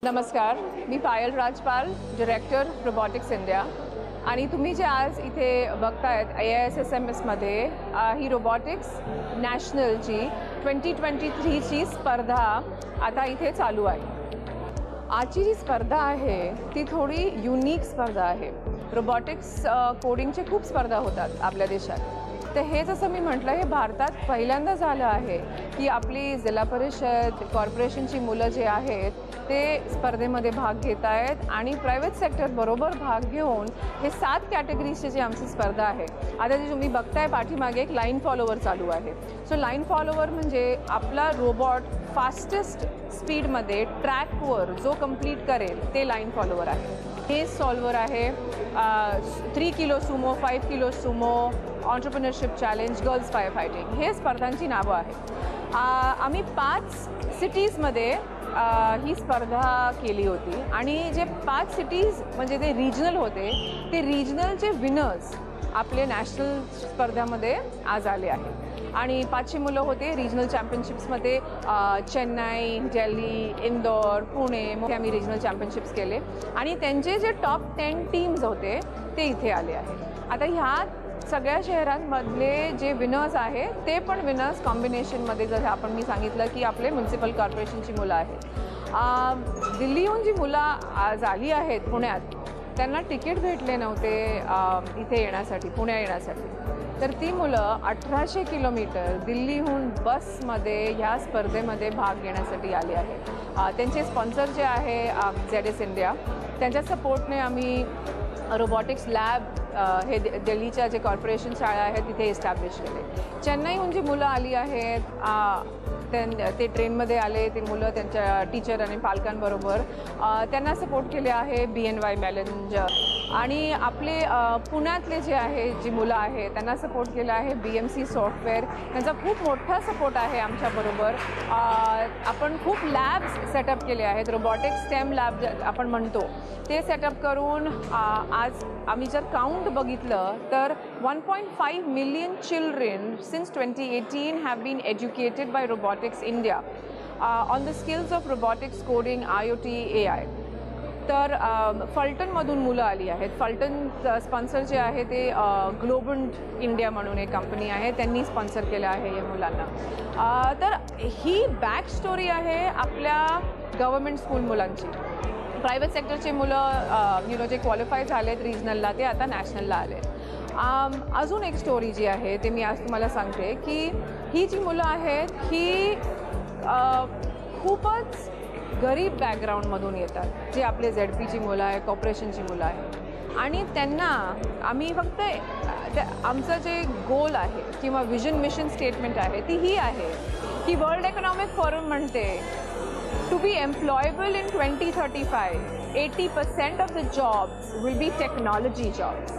नमस्कार, मी पायल राजपाल, director robotics India आणि तुम्ही जे आज इथे बघतायत IISSMSमध्ये ही रोबोटिक्स नॅशनलची 2023ची स्पर्धा आता इथे चालू आहे। आजची जी स्पर्धा आहे ती थोडी युनिक स्पर्धा आहे। रोबोटिक्स कोडिंगचे खूप स्पर्धा होतात आपल्या देशात, तर हे जसं मी म्हटलं हे भारतात पहिल्यांदा झालं आहे की आपली जिल्हा परिषद कॉर्पोरेशनची मुलं जे आहेत ते स्पर्धेमध्ये भाग घेत आहेत आणि प्रायव्हेट सेक्टर बरोबर भाग घेऊन हे 7 कॅटेगरीजची जी आमची स्पर्धा आहे। आता जी तुम्ही बघताय पाठीमागे एक लाईन फॉलोवर चालू आहे। सो लाईन फॉलोवर म्हणजे आपला रोबोट फास्टेस्ट स्पीडमध्ये ट्रॅकवर जो कंप्लीट करेल ते लाईन फॉलोवर आहे। हे सॉल्वर आहे 3 kilo Sumo, 5 kilo Sumo, entrepreneurship challenge, girls fire fighting, हे स्पर्धांची नावं आहेत। आम्ही 5 सिटीजमध्ये ही स्पर्धा केली होती आणि जे 5 सिटीज म्हणजे ते रिजनल होते, ते रिजनलचे विनर्स आपले नॅशनल स्पर्धामध्ये आज आले आहेत आणि 500 मुलं होते रिजनल चॅम्पियनशिप्समध्ये। चेन्नई, दिल्ली, इंदौर, पुणे हे आम्ही रिजनल चॅम्पियनशिप्स केले आणि त्यांचे जे टॉप 10 टीम्स होते ते इथे आले आहेत। आता ह्या सगळ्या शहरांमधले जे विनर्स आहेत ते पण विनर्स कॉम्बिनेशनमध्ये, जसं आपण मी सांगितलं की आपले म्युन्सिपल कॉर्पोरेशनची मुलं आहेत। दिल्लीहून जी मुलं आज आली आहेत पुण्यात, त्यांना तिकीट भेटले नव्हते इथे येण्यासाठी, पुणे येण्यासाठी, तर ती मुलं 1800 किलोमीटर दिल्लीहून बसमध्ये ह्या स्पर्धेमध्ये भाग घेण्यासाठी आली आहेत। त्यांचे स्पॉन्सर जे आहे ZS इंडिया, त्यांच्या सपोर्टने आम्ही रोबोटिक्स लॅब हे दिल्लीच्या जे कॉर्पोरेशन शाळा आहेत तिथे इस्टॅब्लिश केले। चेन्नईहून जी मुलं आली आहेत ते ट्रेनमध्ये आले, ते मुलं त्यांच्या टीचर आणि पालकांबरोबर, त्यांना सपोर्ट केले आहे BNY मेलन आणि आपले पुण्यातले जे आहे जी मुलं आहेत त्यांना सपोर्ट केला आहे BMC सॉफ्टवेअर, त्यांचा खूप मोठा सपोर्ट आहे आमच्याबरोबर। आपण खूप लॅब्स सेटअप केले आहेत, रोबोटिक्स स्टेम लॅब आपण म्हणतो ते सेटअप करून आज आम्ही जर काउंट बघितलं तर 1.5 million children since 2018 have been educated by Robotics India on the skills of robotics, coding, IoT, AI। तर फलटणमधून मुलं आली आहेत। फलटण स्पॉन्सर जे आहे ते ग्लोबंट इंडिया म्हणून एक कंपनी आहे, त्यांनी स्पॉन्सर केलं आहे या मुलांना। तर ही बॅक स्टोरी आहे आपल्या गव्हर्मेंट स्कूल मुलांची। प्रायव्हेट सेक्टरचे मुलं जे क्वालिफाय झालेत रिजनलला ते आता नॅशनलला आले। अजून एक स्टोरी जी आहे ते मी आज तुम्हाला सांगते की ही जी मुलं आहेत ही खूपच गरीब बॅकग्राऊंडमधून येतात, जे आपले ZPची मुलं आहे, कॉर्पोरेशनची मुलं आहेत आणि त्यांना आम्ही फक्त आमचं जे गोल आहे किंवा विजन मिशन स्टेटमेंट आहे ती ही आहे की वर्ल्ड इकॉनॉमिक फोरम म्हणते to be employable in 2035, 80% of the jobs will be technology jobs.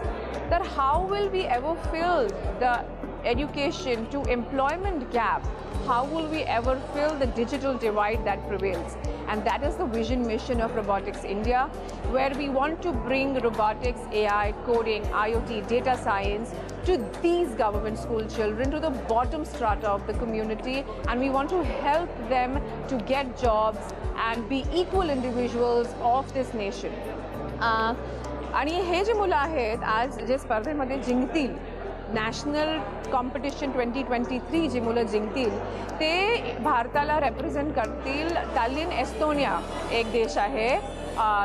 Then how will we ever fill the education to employment gap? How will we ever fill the digital divide that prevails? And that is the vision mission of Robotics India, where we want to bring robotics, AI, coding, IoT, data science to these government school children, to the bottom strata of the community, and we want to help them to get jobs and be equal individuals of this nation. आणि हे जे मुलं आहेत आज जे स्पर्धेमध्ये जिंकतील, national competition 2023 जी मुलं जिंकतील ते भारताला रेप्रेझेंट करतील तालिन, एस्टोनिया एक देश आहे।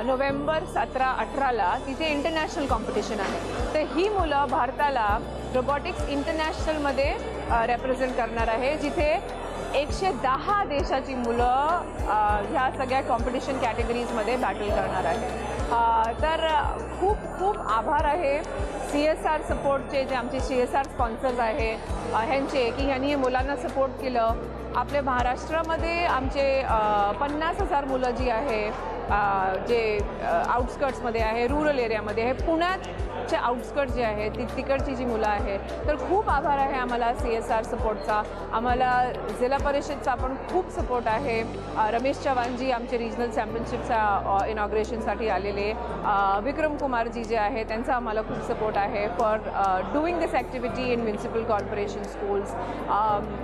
नोव्हेंबर 17-18ला तिथे इंटरनॅशनल कॉम्पिटिशन आहे, तर ही मुलं भारताला रोबोटिक्स इंटरनॅशनलमध्ये रेप्रेझेंट करणार आहे, जिथे 110 देशाची मुलं ह्या सगळ्या कॉम्पिटिशन कॅटेगरीजमध्ये बॅटल करणार आहे। तर खूप खूप आभार आहे CSR सपोर्टचे, जे आमचे CSR स्पॉन्सर्स आहे ह्यांचे, की ह्यांनी हे मुलांना सपोर्ट केलं। आपल्या महाराष्ट्रामध्ये आमचे 50,000 मुलं जी आहे जे आउटस्कर्ट्समध्ये आहे, रूरल एरियामध्ये आहे, पुण्याच्या आउटस्कर्ट जे आहे तिकडची जी मुलं आहे, तर खूप आभार आहे आम्हाला CSR सपोर्टचा। आम्हाला जिल्हा परिषदचा पण खूप सपोर्ट आहे। रमेश चव्हाणजी आमचे रिजनल चॅम्पियनशिपच्या इनॉग्रेशनसाठी आलेले, विक्रम कुमारजी जे आहे त्यांचा आम्हाला खूप सपोर्ट आहे for doing this activity in municipal corporation schools.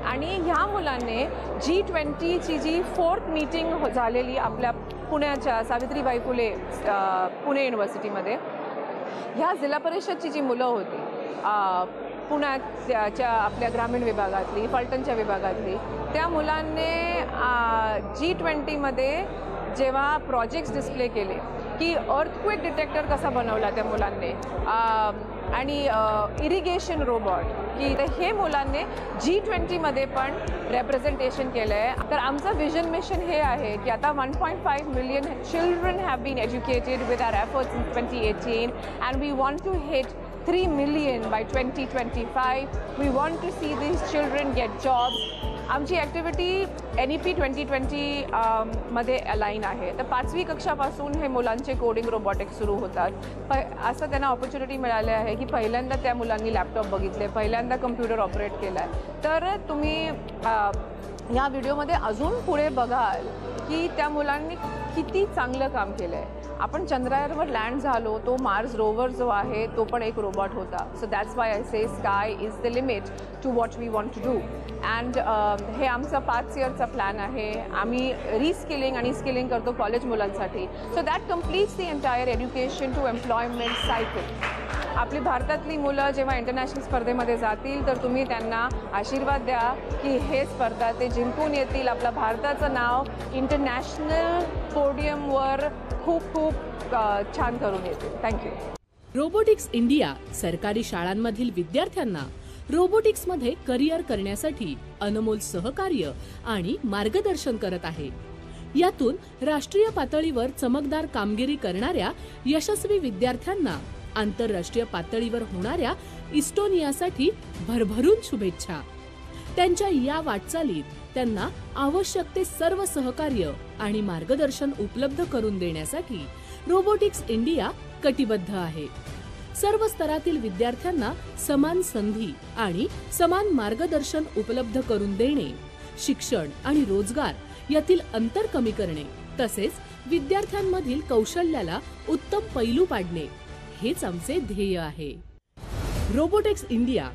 आणि ह्या मुलांनी G20ची जी 4th मीटिंग झालेली आपल्या पुण्याच्या आमच्या सावित्रीबाई फुले पुणे युनिव्हर्सिटीमध्ये ह्या जिल्हा परिषदची जी मुलं होती पुण्याच्या आपल्या ग्रामीण विभागातली, फलटणच्या विभागातली, त्या मुलांनी G20मध्ये जेव्हा प्रोजेक्ट्स डिस्प्ले केले की अर्थक्वेक डिटेक्टर कसा बनवला त्या मुलांनी आणि इरिगेशन रोबोट, की हे मुलांनी G20मध्ये पण रेप्रेझेंटेशन केलं आहे. तर आमचं विजन मिशन हे आहे की आता 1.5 million children have been educated with our efforts in 2018 and we want to hit 3 million by 2025. We want to see these children get jobs. आमची ॲक्टिव्हिटी NEP 2020 मध्ये अलाइन आहे. तर 5वी कक्षापासून हे मुलांचे कोडिंग रोबोटिक्स सुरू होतात. असं त्यांना ऑपॉर्च्युनिटी मिळाली आहे की पहिल्यांदा त्या मुलांनी लॅपटॉप बघितले, पहिल्यांदा कम्प्युटर ऑपरेट केला आहे. तर तुम्ही या व्हिडिओमध्ये अजून पुढे बघाल की त्या मुलांनी किती चांगलं काम केलं आहे. आपण चंद्रायनवर लँड झालो, तो मार्स रोवर जो आहे तो पण एक रोबोट होता. So that's why I say sky is the limit to what we want to do. And हे आमचा 5 इयरचा प्लॅन आहे. आम्ही रिस्किलिंग आणि स्किलिंग करतो कॉलेज मुलांसाठी. So that completes the entire education to employment cycle. आपली भारतातली मुलं जेव्हा इंटरनॅशनल स्पर्धेमध्ये जातील तर तुम्ही त्यांना आशीर्वाद द्या की हे स्पर्धा ते जिंकून येतील. आपलं भारताचं नाव इंटरनॅशनल पोडियमवर खूप खूप छान करून येतील. थँक्यू. रोबोटिक्स इंडिया सरकारी शाळांमधील विद्यार्थ्यांना रोबोटिक्समध्ये करिअर करण्यासाठी अनमोल सहकार्य आणि मार्गदर्शन करत आहे. यातून राष्ट्रीय पातळीवर चमकदार कामगिरी करणाऱ्या यशस्वी विद्यार्थ्यांना आंतरराष्ट्रीय पातळीवर होणाऱ्या इस्टोनियासाठी भरभरून शुभेच्छा. त्यांच्या या वाटचालीत त्यांना आवश्यक ते सर्व सहकार्य आणि मार्गदर्शन उपलब्ध करून देण्यासाठी रोबोटिक्स इंडिया कटिबद्ध आहे. सर्व स्तरातील विद्यार्थ्यांना समान संधी आणि समान मार्गदर्शन उपलब्ध करून देणे, शिक्षण आणि रोजगार यातील अंतर कमी करणे तसेच विद्यार्थ्यांमधील कौशल्याला उत्तम पैलू पाडणे हेच आमचे ध्येय आहे. Robotics India